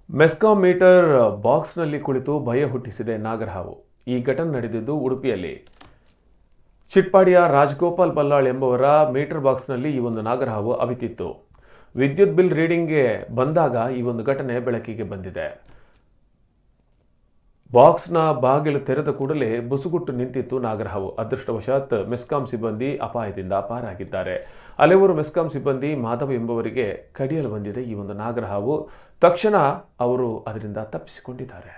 MESCOM metre ಬಾಕ್ಸ್ನಲ್ಲಿ ಕುಳಿತು ಭಯ ಹುಟ್ಟಿಸಿದೆ ನಾಗರಹಾವು. ಈ ಘಟನೆ ನಡೆದಿದ್ದು ಉಡುಪಿಯಲ್ಲಿ. ಚಿಟ್ಪಾಡಿಯ ರಾಜಗೋಪಾಲ್ ಬಲ್ಲಾಳ್ ಎಂಬವರ ಮೀಟರ್ ಬಾಕ್ಸ್ನಲ್ಲಿ ಈ ಒಂದು ನಾಗರಹಾವು ಅವಿತಿತ್ತು. ವಿದ್ಯುತ್ ಬಿಲ್ ರೀಡಿಂಗ್ಗೆ ಬಂದಾಗ ಈ ಒಂದು ಘಟನೆ ಬೆಳಕಿಗೆ ಬಂದಿದೆ. ಬಾಕ್ಸ್ನ ಬಾಗಿಲು ತೆರೆದ ಕೂಡಲೇ ಬುಸುಗುಟ್ಟು ನಿಂತಿತ್ತು ನಾಗರಹಾವು. ಅದೃಷ್ಟವಶಾತ್ ಮೆಸ್ಕಾಂ ಸಿಬ್ಬಂದಿ ಅಪಾಯದಿಂದ ಪಾರಾಗಿದ್ದಾರೆ. ಹಲವರು ಮೆಸ್ಕಾಂ ಸಿಬ್ಬಂದಿ ಮಾಧವ್ ಎಂಬವರಿಗೆ ಕಡಿಯಲು ಬಂದಿದೆ ಈ ಒಂದು ನಾಗರಹಾವು. ತಕ್ಷಣ ಅವರು ಅದರಿಂದ ತಪ್ಪಿಸಿಕೊಂಡಿದ್ದಾರೆ.